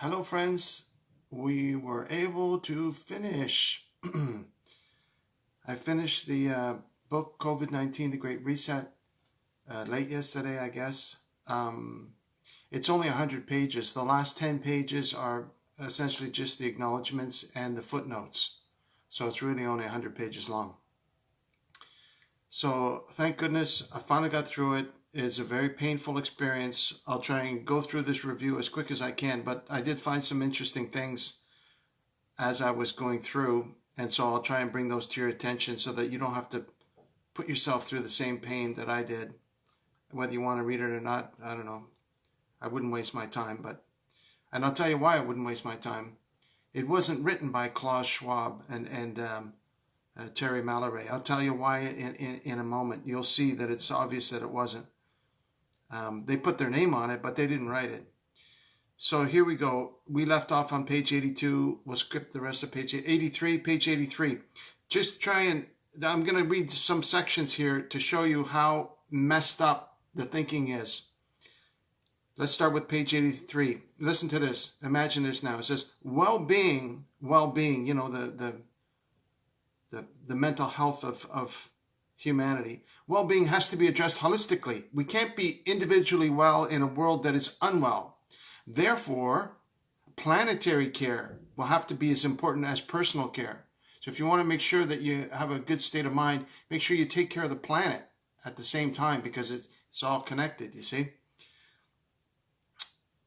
Hello, friends. We were able to finish. I finished the book COVID-19, The Great Reset, late yesterday, I guess. It's only 100 pages. The last 10 pages are essentially just the acknowledgments and the footnotes. So it's really only 100 pages long. So thank goodness I finally got through it. It's a very painful experience. I'll try and go through this review as quick as I can, but I did find some interesting things as I was going through, and so I'll try and bring those to your attention so that you don't have to put yourself through the same pain that I did. Whether you want to read it or not, I don't know. I wouldn't waste my time, and I'll tell you why I wouldn't waste my time. It wasn't written by Klaus Schwab and Thierry Malleret. I'll tell you why in a moment. You'll see that it's obvious that it wasn't. They put their name on it, but they didn't write it. So here we go. We left off on page 82. We'll skip the rest of page 83. Page 83. Just try and, I'm going to read some sections here to show you how messed up the thinking is. Let's start with page 83. Listen to this. Imagine this now. It says, well-being, you know, the mental health of humanity. Well-being has to be addressed holistically. We can't be individually well in a world that is unwell. Therefore, planetary care will have to be as important as personal care. So if you want to make sure that you have a good state of mind, make sure you take care of the planet at the same time, because it's all connected, you see.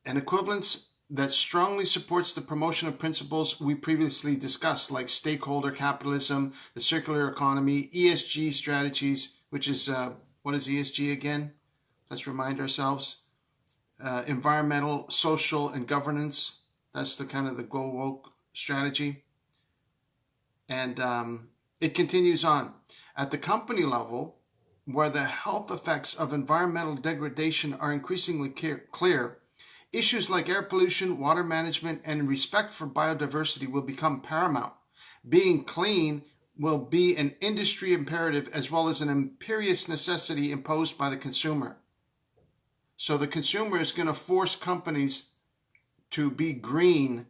An equivalence that strongly supports the promotion of principles we previously discussed, like stakeholder capitalism, the circular economy, ESG strategies, which is, what is ESG again? Let's remind ourselves. Environmental, social, and governance. That's the kind of the go woke strategy. And it continues on. At the company level, where the health effects of environmental degradation are increasingly clear, issues like air pollution, water management, and respect for biodiversity will become paramount. Being clean will be an industry imperative as well as an imperious necessity imposed by the consumer. So the consumer is going to force companies to be green.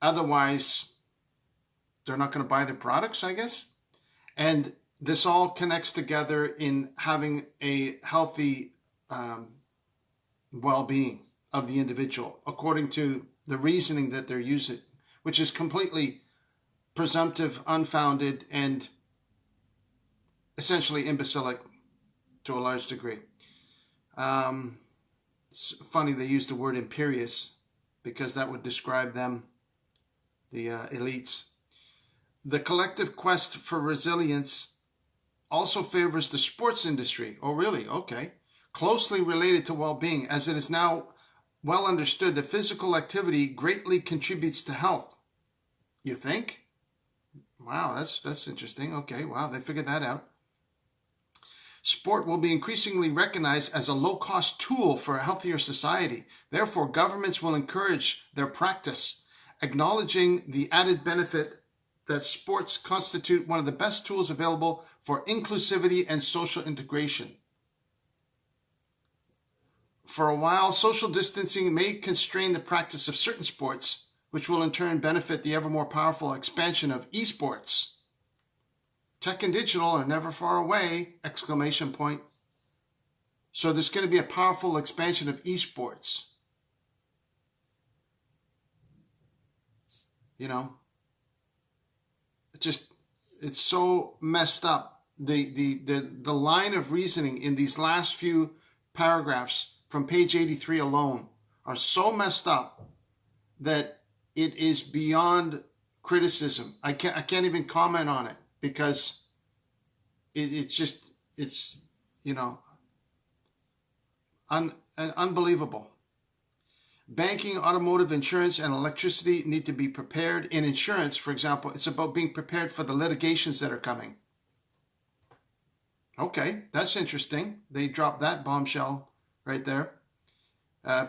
Otherwise, they're not going to buy their products, I guess. And this all connects together in having a healthy well-being of the individual, according to the reasoning that they're using, which is completely presumptive, unfounded, and essentially imbecilic to a large degree. It's funny they used the word imperious, because that would describe them, the elites. The collective quest for resilience also favors the sports industry. Oh, really? Okay. Closely related to well-being, as it is now well understood that physical activity greatly contributes to health. You think? Wow, that's interesting. Okay, wow, they figured that out. Sport will be increasingly recognized as a low-cost tool for a healthier society. Therefore, governments will encourage their practice, acknowledging the added benefit that sports constitute one of the best tools available for inclusivity and social integration. For a while, social distancing may constrain the practice of certain sports, which will in turn benefit the ever more powerful expansion of esports. Tech and digital are never far away! ! So there's going to be a powerful expansion of esports. You know, it's so messed up. The line of reasoning in these last few paragraphs from page 83 alone are so messed up that it is beyond criticism. I can't even comment on it, because it's you know, unbelievable. Banking, automotive, insurance, and electricity need to be prepared. In insurance, for example, it's about being prepared for the litigations that are coming. Okay, that's interesting. They dropped that bombshell right there.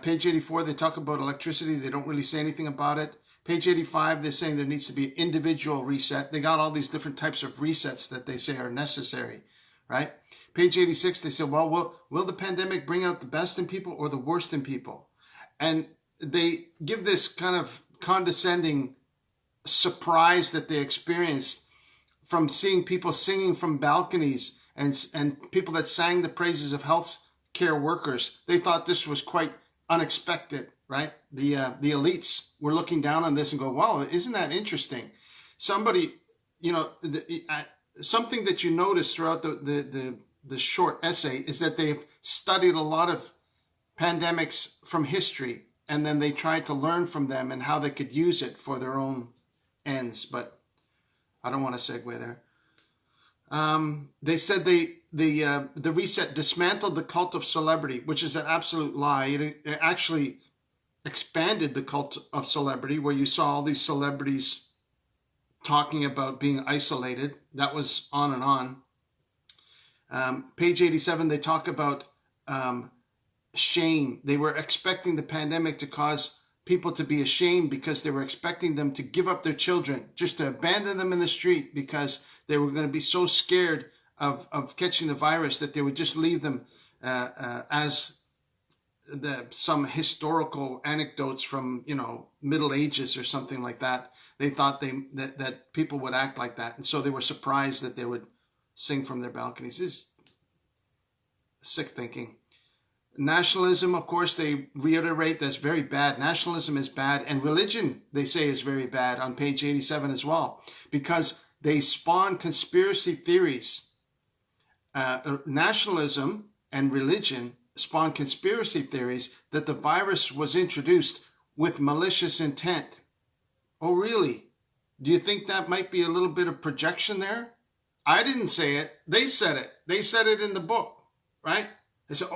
Page 84, they talk about electricity. They don't really say anything about it. Page 85, they're saying there needs to be an individual reset. They got all these different types of resets that they say are necessary, right? Page 86, they say, well, will the pandemic bring out the best in people or the worst in people? And they give this kind of condescending surprise that they experienced from seeing people singing from balconies and people that sang the praises of health care workers. They thought this was quite unexpected, right? The elites were looking down on this and go, "Wow, isn't that interesting?" Somebody, something that you notice throughout the short essay is that they've studied a lot of pandemics from history, and then they tried to learn from them and how they could use it for their own ends. But I don't want to segue there. They said the reset dismantled the cult of celebrity, which is an absolute lie. It actually expanded the cult of celebrity, where you saw all these celebrities talking about being isolated. That was on and on. Page 87, they talk about shame. They were expecting the pandemic to cause people to be ashamed because they were expecting them to give up their children, just to abandon them in the street because they were going to be so scared of catching the virus that they would just leave them as some historical anecdotes from, Middle Ages or something like that. They thought that people would act like that. And so they were surprised that they would sing from their balconies. This is sick thinking. Nationalism, of course, they reiterate that's very bad. Nationalism is bad. And religion, they say, is very bad on page 87 as well, because they spawn conspiracy theories. Nationalism and religion spawn conspiracy theories that the virus was introduced with malicious intent. Oh, really? Do you think that might be a little bit of projection there? I didn't say it. They said it. They said it in the book, right? They said,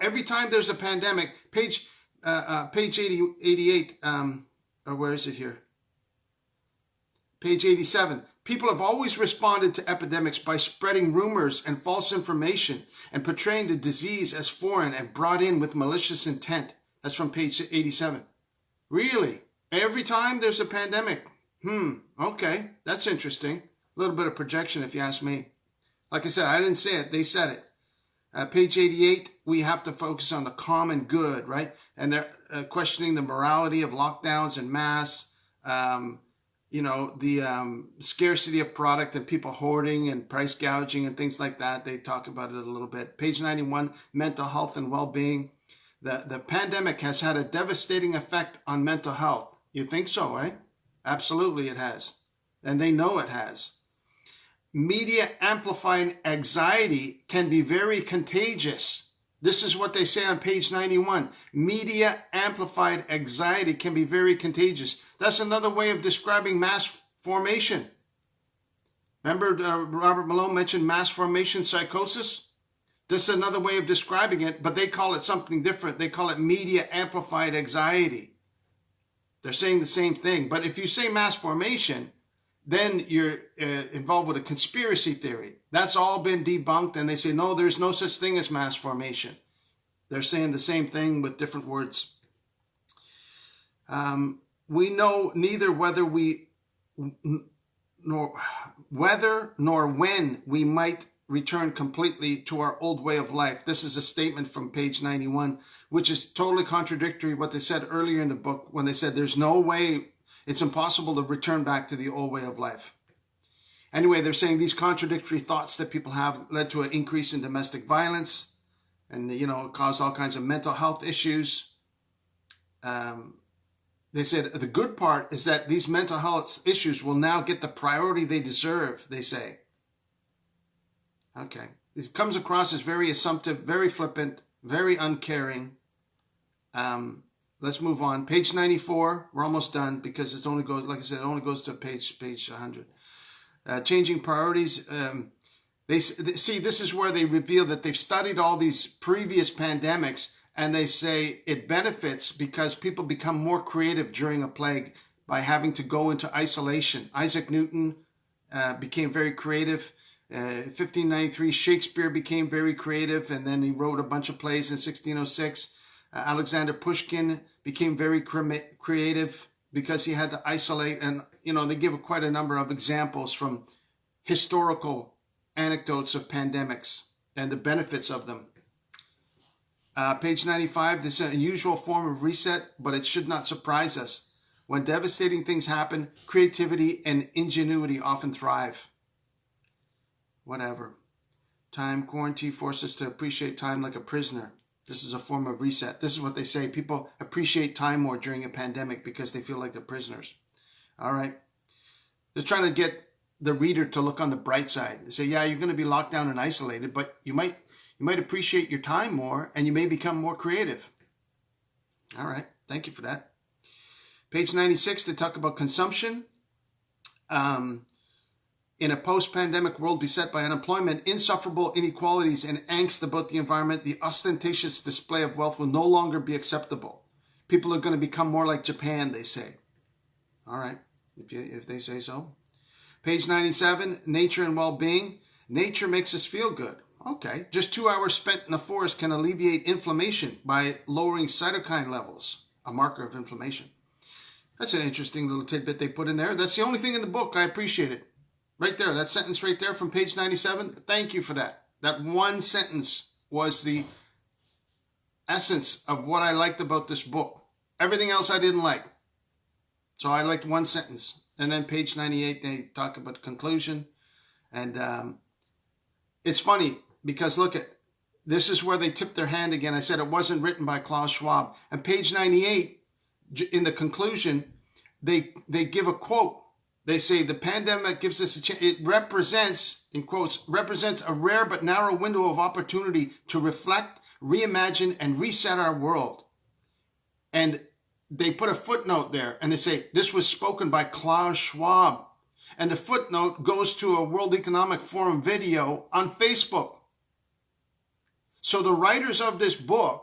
every time there's a pandemic, page 88, or where is it here? Page 87. People have always responded to epidemics by spreading rumors and false information and portraying the disease as foreign and brought in with malicious intent. That's from page 87. Really? Every time there's a pandemic? Okay, that's interesting. A little bit of projection if you ask me. Like I said, I didn't say it. They said it. Page 88, we have to focus on the common good, right? And they're questioning the morality of lockdowns and masks, the scarcity of product and people hoarding and price gouging and things like that. They talk about it a little bit. Page 91, mental health and well-being. The pandemic has had a devastating effect on mental health. You think so, eh? Absolutely it has. And they know it has. Media amplifying anxiety can be very contagious. This is what they say on page 91. Media amplified anxiety can be very contagious. That's another way of describing mass formation. Remember Robert Malone mentioned mass formation psychosis? This is another way of describing it, but they call it something different. They call it media amplified anxiety. They're saying the same thing. But if you say mass formation, then you're involved with a conspiracy theory. That's all been debunked, and they say, no, there's no such thing as mass formation. They're saying the same thing with different words. We know neither whether nor when we might return completely to our old way of life. This is a statement from page 91, which is totally contradictory to what they said earlier in the book when they said there's no way, it's impossible to return back to the old way of life. Anyway, they're saying these contradictory thoughts that people have led to an increase in domestic violence and, caused all kinds of mental health issues. They said the good part is that these mental health issues will now get the priority they deserve, they say. Okay. This comes across as very assumptive, very flippant, very uncaring. Let's move on. Page 94. We're almost done because it only goes, like I said, it only goes to page 100. Changing priorities. They see, this is where they reveal that they've studied all these previous pandemics, and they say it benefits because people become more creative during a plague by having to go into isolation. Isaac Newton became very creative. 1593, Shakespeare became very creative, and then he wrote a bunch of plays in 1606. Alexander Pushkin became very creative because he had to isolate, and they give quite a number of examples from historical anecdotes of pandemics and the benefits of them. Page 95, this is a usual form of reset, but it should not surprise us. When devastating things happen, creativity and ingenuity often thrive. Whatever. Time quarantine forces us to appreciate time like a prisoner. This is a form of reset. This is what they say. People appreciate time more during a pandemic because they feel like they're prisoners. All right. They're trying to get the reader to look on the bright side. They say, yeah, you're going to be locked down and isolated, but you might appreciate your time more and you may become more creative. All right. Thank you for that. Page 96, they talk about consumption. In a post-pandemic world beset by unemployment, insufferable inequalities, and angst about the environment, the ostentatious display of wealth will no longer be acceptable. People are going to become more like Japan, they say. All right, if they say so. Page 97, nature and well-being. Nature makes us feel good. Okay, just 2 hours spent in the forest can alleviate inflammation by lowering cytokine levels, a marker of inflammation. That's an interesting little tidbit they put in there. That's the only thing in the book. I appreciate it. Right there, that sentence right there from page 97. Thank you for that. That one sentence was the essence of what I liked about this book. Everything else I didn't like. So I liked one sentence. And then page 98, they talk about conclusion. And it's funny because look at, this is where they tipped their hand again. I said it wasn't written by Klaus Schwab. And page 98, in the conclusion, they give a quote. They say the pandemic gives us a chance. It represents, in quotes, represents a rare but narrow window of opportunity to reflect, reimagine, and reset our world. And they put a footnote there and they say, this was spoken by Klaus Schwab. And the footnote goes to a World Economic Forum video on Facebook. So the writers of this book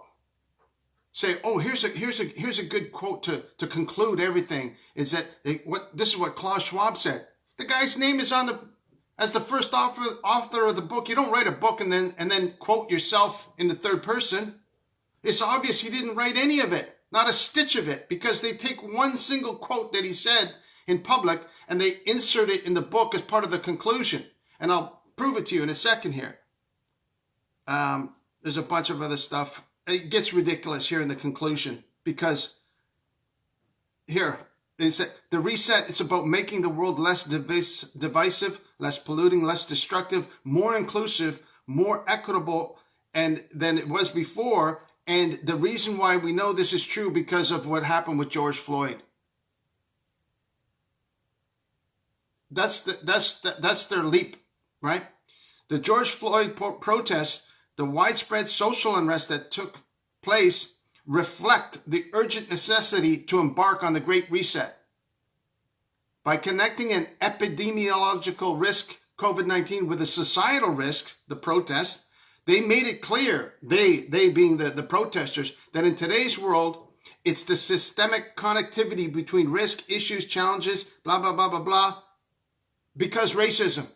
say, oh, here's a good quote to conclude everything. Is that this is what Klaus Schwab said. The guy's name is on as the first author of the book. You don't write a book and then quote yourself in the third person. It's obvious he didn't write any of it, not a stitch of it, because they take one single quote that he said in public and they insert it in the book as part of the conclusion. And I'll prove it to you in a second here. There's a bunch of other stuff. It gets ridiculous here in the conclusion because here they say the reset is about making the world less divisive, less polluting, less destructive, more inclusive, more equitable than it was before. And the reason why we know this is true because of what happened with George Floyd. That's their leap, right? The George Floyd protests, the widespread social unrest that took place reflect the urgent necessity to embark on the Great Reset. By connecting an epidemiological risk, COVID-19, with a societal risk, the protest, they made it clear, they being the protesters, that in today's world, it's the systemic connectivity between risk, issues, challenges, blah, blah, blah, blah, blah, because racism.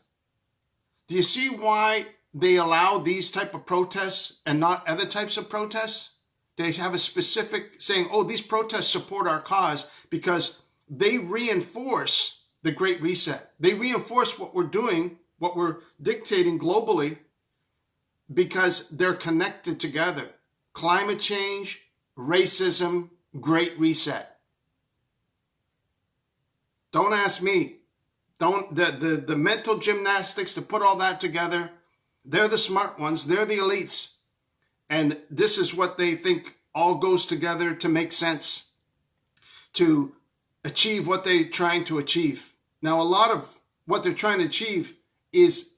Do you see why they allow these type of protests and not other types of protests? They have a specific saying, oh, these protests support our cause because they reinforce the Great Reset. They reinforce what we're doing, what we're dictating globally, because they're connected together. Climate change, racism, Great Reset. Don't ask me. The mental gymnastics to put all that together, they're the smart ones. They're the elites. And this is what they think all goes together to make sense, to achieve what they're trying to achieve. Now, a lot of what they're trying to achieve is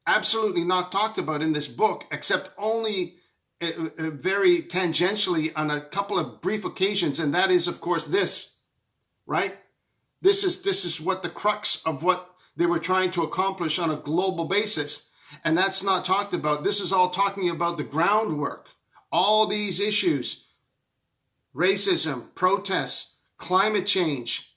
absolutely not talked about in this book, except only very tangentially on a couple of brief occasions. And that is, of course, this, right? This is what the crux of what they were trying to accomplish on a global basis. And that's not talked about. This is all talking about the groundwork. All these issues, racism, protests, climate change,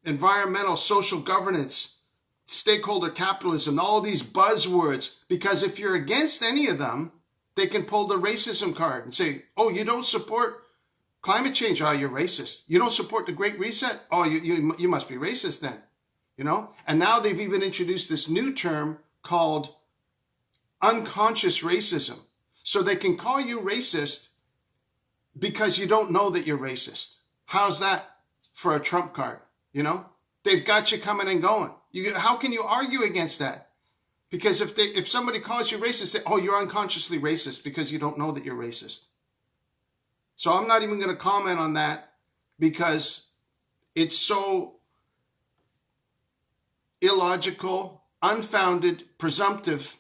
environmental, social governance, stakeholder capitalism, all these buzzwords. Because if you're against any of them, they can pull the racism card and say, oh, you don't support climate change? Oh, you're racist. You don't support the Great Reset? Oh, you must be racist then. And now they've even introduced this new term called unconscious racism. so they can call you racist because you don't know that you're racist. How's that for a trump card? You know, they've got you coming and going. How can you argue against that? Because if somebody calls you racist, say, oh, you're unconsciously racist because you don't know that you're racist. So I'm not even going to comment on that because it's so illogical, unfounded, presumptive,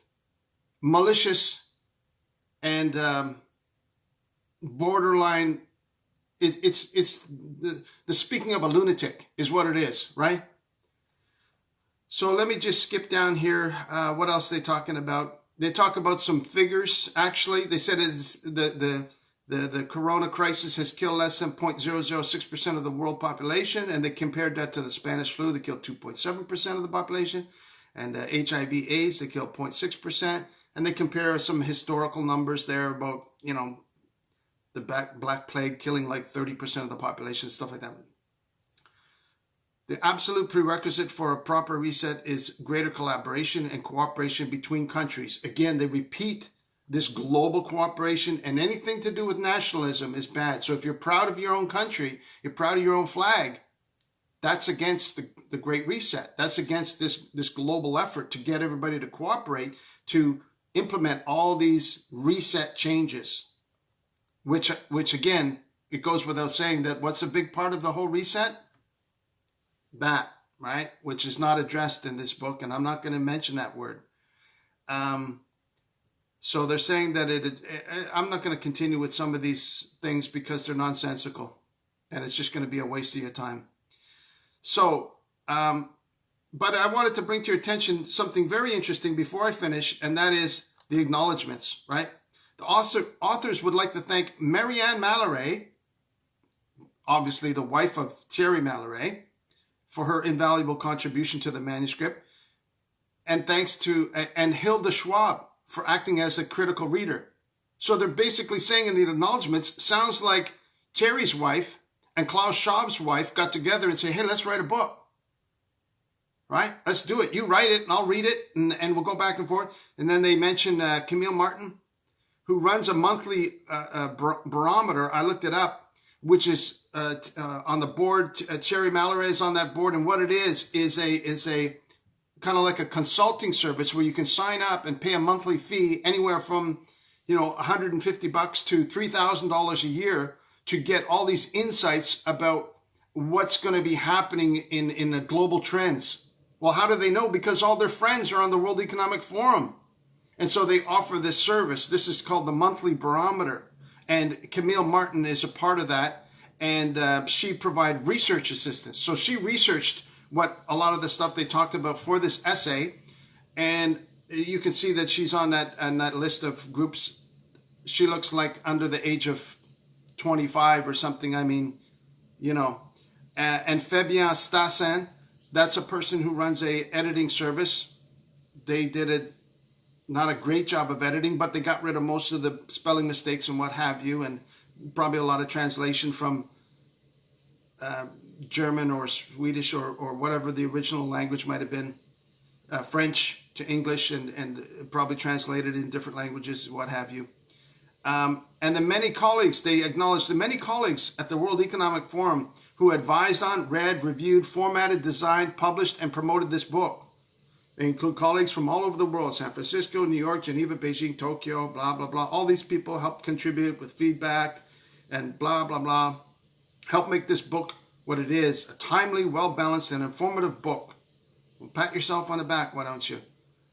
malicious, and borderline. It's the speaking of a lunatic is what it is, right? So let me just skip down here. What else are they talking about? They talk about some figures. Actually, they said it's the corona crisis has killed less than 0.006% of the world population, and they compared that to the Spanish flu that killed 2.7% of the population, and HIV/AIDS that killed 0.6%, and they compare some historical numbers there about, you know, the Black Plague killing like 30% of the population, stuff like that. The absolute prerequisite for a proper reset is greater collaboration and cooperation between countries. Again, they repeat this global cooperation, and anything to do with nationalism is bad. So if you're proud of your own country, you're proud of your own flag, that's against the Great Reset. That's against this global effort to get everybody to cooperate to implement all these reset changes, which again, it goes without saying that what's a big part of the whole reset? That, right? Which is not addressed in this book, and I'm not going to mention that word. So they're saying that I'm not going to continue with some of these things because they're nonsensical, and it's just going to be a waste of your time. So, but I wanted to bring to your attention something very interesting before I finish, and that is the acknowledgments, right? The authors would like to thank Marianne Malleret, obviously the wife of Thierry Malleret, for her invaluable contribution to the manuscript, and thanks to Hilda Schwab for acting as a critical reader. So they're basically saying in the acknowledgments, sounds like Thierry's wife and Klaus Schwab's wife got together and say, hey, let's write a book, right? Let's do it. You write it and I'll read it, and we'll go back and forth. And then they mentioned Camille Martin, who runs a monthly barometer. I looked it up, which is on the board. Thierry Malleret is on that board, and what it is a kind of like a consulting service where you can sign up and pay a monthly fee anywhere from, you know, $150 to $3,000 a year to get all these insights about what's going to be happening in the global trends. Well, how do they know? Because all their friends are on the World Economic Forum. And so they offer this service. This is called the monthly barometer. And Camille Martin is a part of that. And she provided research assistance. So she researched what a lot of the stuff they talked about for this essay. And you can see that she's on that list of groups. She looks like under the age of 25 or something. I mean, you know. And Fabien Stassin, that's a person who runs a editing service. They did not a great job of editing, but they got rid of most of the spelling mistakes and what have you, and probably a lot of translation from German or Swedish or whatever the original language might have been, French to English, and probably translated in different languages, what have you. And the many colleagues, they acknowledged the many colleagues at the World Economic Forum who advised on, read, reviewed, formatted, designed, published, and promoted this book. They include colleagues from all over the world: San Francisco, New York, Geneva, Beijing, Tokyo, blah, blah, blah. All these people helped contribute with feedback and blah, blah, blah. Help make this book what it is: a timely, well-balanced, and informative book. Well, pat yourself on the back, why don't you?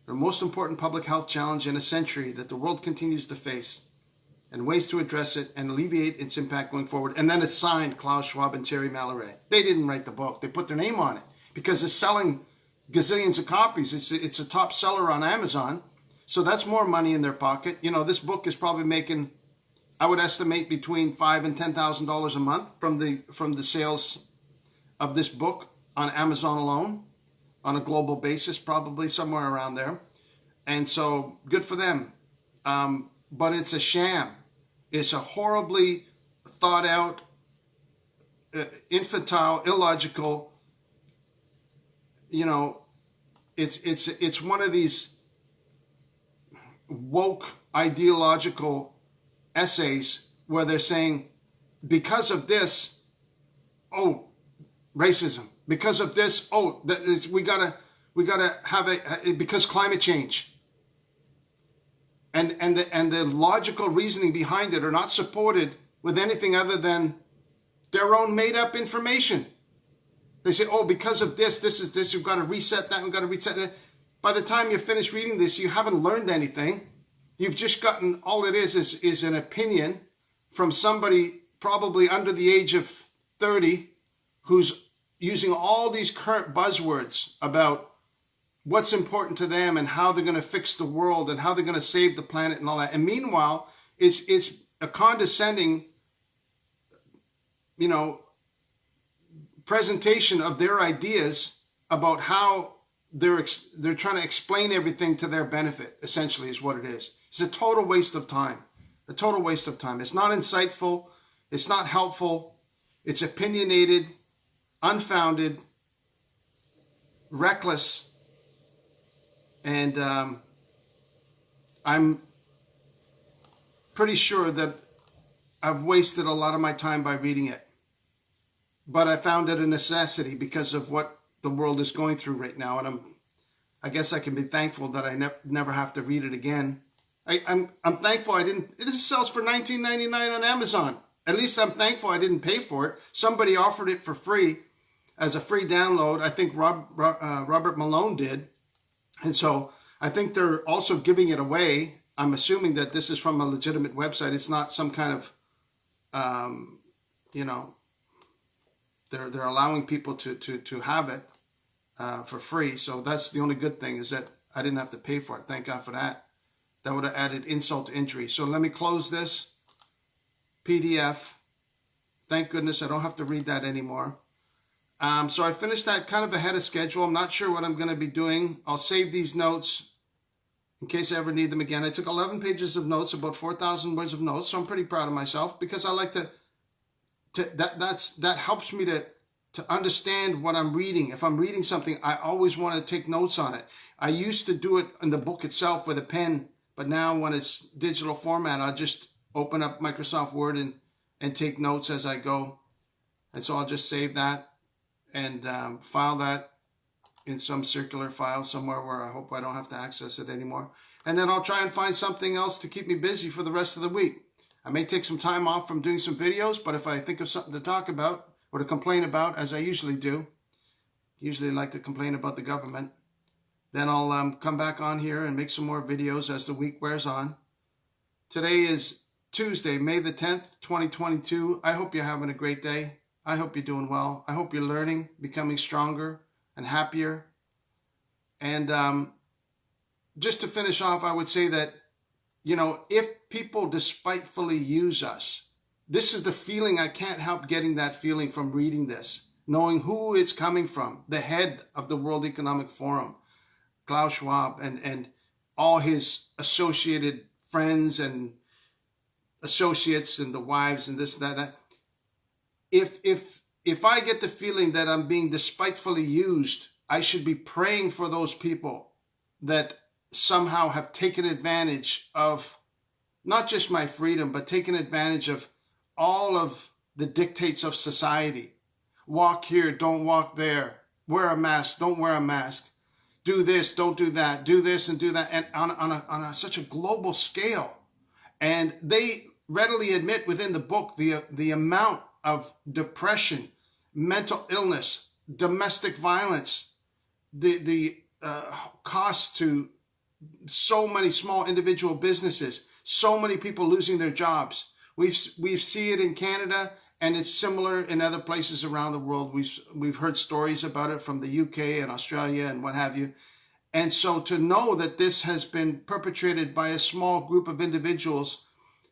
The most important public health challenge in a century that the world continues to face, and ways to address it and alleviate its impact going forward. And then it's signed Klaus Schwab and Thierry Malleret. They didn't write the book. They put their name on it because it's selling gazillions of copies. It's a top seller on Amazon. So that's more money in their pocket. You know, this book is probably making, I would estimate, between $5,000 and $10,000 a month from the sales of this book on Amazon alone, on a global basis, probably somewhere around there. And so good for them. But it's a sham. It's a horribly thought out, infantile, illogical, you know, it's one of these woke ideological essays where they're saying, because of this, oh, racism. Because of this, oh, we gotta have because climate change. And the logical reasoning behind it are not supported with anything other than their own made up information. They say, oh, because of this, we've got to reset that, we've got to reset that. By the time you finish reading this, you haven't learned anything. You've just gotten, all it is an opinion from somebody probably under the age of 30 who's using all these current buzzwords about what's important to them and how they're going to fix the world and how they're going to save the planet and all that. And meanwhile, it's a condescending, presentation of their ideas about how they're trying to explain everything to their benefit, essentially, is what it is. It's a total waste of time. A total waste of time. It's not insightful. It's not helpful. It's opinionated, unfounded, reckless, and I'm pretty sure that I've wasted a lot of my time by reading it. But I found it a necessity because of what the world is going through right now, and I guess I can be thankful that I never have to read it again. I'm thankful I didn't. This sells for $19.99 on Amazon. At least I'm thankful I didn't pay for it. Somebody offered it for free as a free download. I think Robert Malone did. And so I think they're also giving it away. I'm assuming that this is from a legitimate website. It's not some kind of, they're allowing people to have it for free. So that's the only good thing, is that I didn't have to pay for it. Thank God for that. That would have added insult to injury. So let me close this PDF. Thank goodness I don't have to read that anymore. So I finished that kind of ahead of schedule. I'm not sure what I'm going to be doing. I'll save these notes in case I ever need them again. I took 11 pages of notes, about 4,000 words of notes. So I'm pretty proud of myself, because I like that helps me to understand what I'm reading. If I'm reading something, I always want to take notes on it. I used to do it in the book itself with a pen, but now when it's digital format, I'll just open up Microsoft Word and take notes as I go. And so I'll just save that and file that in some circular file somewhere where I hope I don't have to access it anymore. And then I'll try and find something else to keep me busy for the rest of the week. I may take some time off from doing some videos, but if I think of something to talk about or to complain about, as I usually do, usually like to complain about the government, then I'll come back on here and make some more videos as the week wears on. Today is Tuesday, May the 10th, 2022. I hope you're having a great day. I hope you're doing well. I hope you're learning, becoming stronger and happier. And just to finish off, I would say that, if people despitefully use us, this is the feeling. I can't help getting that feeling from reading this, knowing who it's coming from, the head of the World Economic Forum, Klaus Schwab, and all his associated friends and associates and the wives and this, that. If I get the feeling that I'm being despitefully used, I should be praying for those people that somehow have taken advantage of not just my freedom, but taken advantage of all of the dictates of society. Walk here, don't walk there. Wear a mask, don't wear a mask. Do this, don't do that. Do this and do that, and on such a global scale. And they readily admit within the book the amount of depression, mental illness, domestic violence, the cost to so many small individual businesses, so many people losing their jobs. We see it in Canada, and it's similar in other places around the world. We've heard stories about it from the UK and Australia and what have you. And so to know that this has been perpetrated by a small group of individuals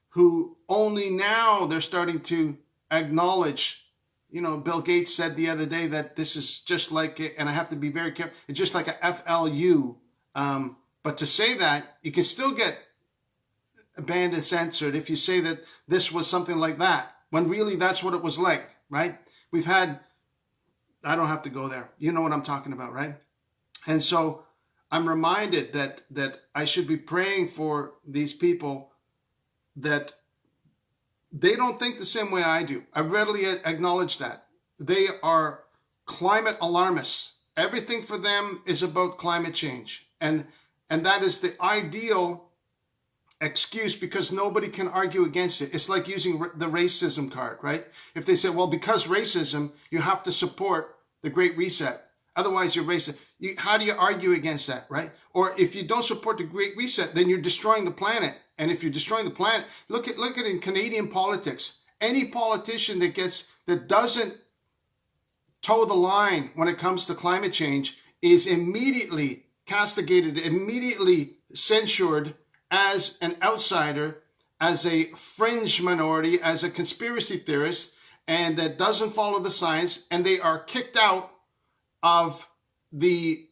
who only now they're starting to acknowledge, Bill Gates said the other day that this is just like, and I have to be very careful, it's just like a FLU. But to say that, you can still get banned and censored if you say that this was something like that, when really that's what it was like, right? We've had, I don't have to go there. You know what I'm talking about, right? And so I'm reminded that I should be praying for these people, that they don't think the same way I do. I readily acknowledge that. They are climate alarmists. Everything for them is about climate change. And that is the ideal excuse, because nobody can argue against it. It's like using the racism card, right? If they say, well, because racism, you have to support the Great Reset. Otherwise, you're racist. How do you argue against that, right? Or if you don't support the Great Reset, then you're destroying the planet. And if you're destroying the planet, look at in Canadian politics. Any politician that doesn't toe the line when it comes to climate change is immediately castigated, immediately censured as an outsider, as a fringe minority, as a conspiracy theorist, and that doesn't follow the science, and they are kicked out of the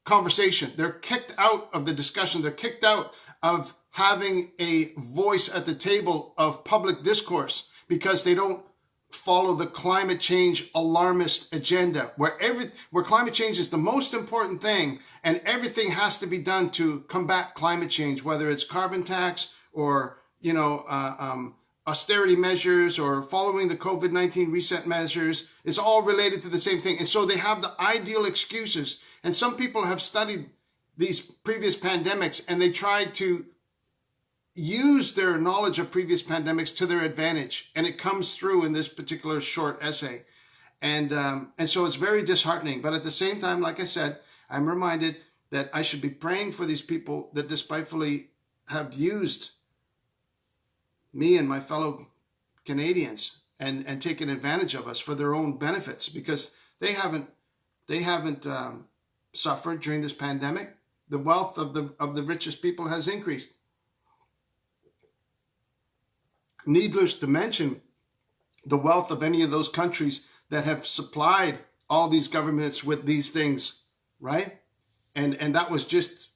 conversation. They're kicked out of the discussion. They're kicked out of having a voice at the table of public discourse, because they don't follow the climate change alarmist agenda, where climate change is the most important thing, and everything has to be done to combat climate change, whether it's carbon tax or austerity measures or following the COVID-19 reset measures. It's all related to the same thing. And so they have the ideal excuses. And some people have studied these previous pandemics, and they tried to use their knowledge of previous pandemics to their advantage. And it comes through in this particular short essay. And so it's very disheartening. But at the same time, like I said, I'm reminded that I should be praying for these people that despitefully have used me and my fellow Canadians and taken advantage of us for their own benefits, because they haven't suffered during this pandemic. The wealth of the richest people has increased. Needless to mention the wealth of any of those countries that have supplied all these governments with these things, right? And that was just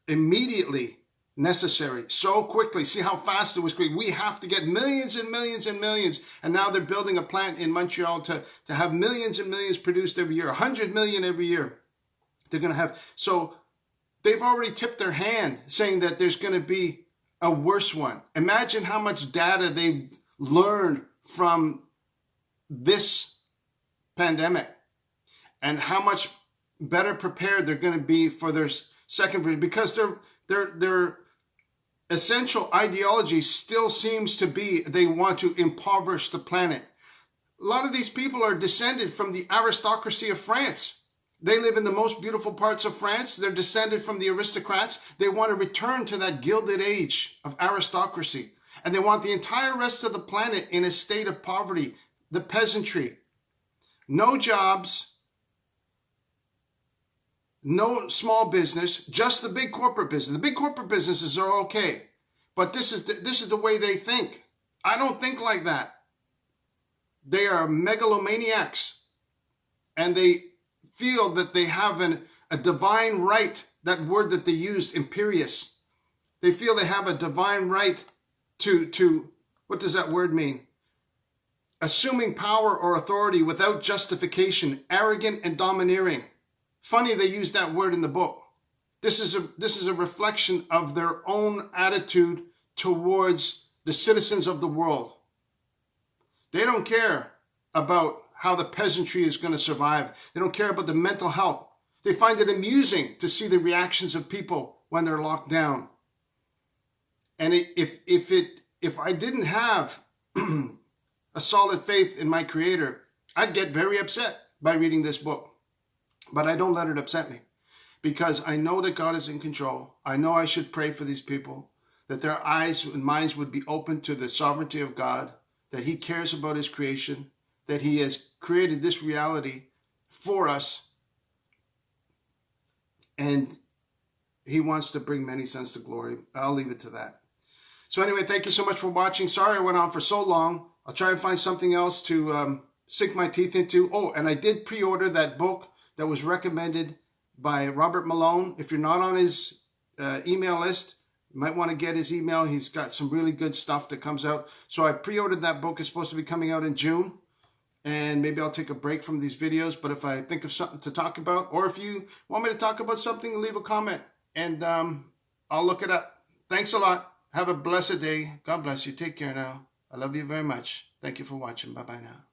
immediately necessary, so quickly. See how fast it was quick. We have to get millions and millions and millions. And now they're building a plant in Montreal to have millions and millions produced every year, 100 million every year. They're going to have, so they've already tipped their hand saying that there's going to be a worse one. Imagine how much data they've learned from this pandemic, and how much better prepared they're going to be for their second version, because their essential ideology still seems to be they want to impoverish the planet. A lot of these people are descended from the aristocracy of France. They live in the most beautiful parts of France. They're descended from the aristocrats. They want to return to that gilded age of aristocracy. And they want the entire rest of the planet in a state of poverty, the peasantry. No jobs, no small business, just the big corporate business. The big corporate businesses are okay, but this is the way they think. I don't think like that. They are megalomaniacs, and they feel that they have a divine right, that word that they used, imperious. They feel they have a divine right to what does that word mean? Assuming power or authority without justification, arrogant and domineering. Funny they use that word in the book. This is a reflection of their own attitude towards the citizens of the world. They don't care about how the peasantry is going to survive. They don't care about the mental health. They find it amusing to see the reactions of people when they're locked down. And if I didn't have a solid faith in my Creator, I'd get very upset by reading this book. But I don't let it upset me, because I know that God is in control. I know I should pray for these people, that their eyes and minds would be open to the sovereignty of God, that He cares about His creation, that He has created this reality for us, and He wants to bring many sons to glory. I'll leave it to that. So anyway, thank you so much for watching. Sorry I went on for so long. I'll try and find something else to sink my teeth into. Oh, and I did pre-order that book that was recommended by Robert Malone. If you're not on his email list, you might want to get his email. He's got some really good stuff that comes out. So I pre-ordered that book. It's supposed to be coming out in June. and maybe I'll take a break from these videos. But if I think of something to talk about, or if you want me to talk about something, leave a comment, and I'll look it up. Thanks a lot. Have a blessed day. God bless you. Take care now. I love you very much. Thank you for watching. Bye-bye now.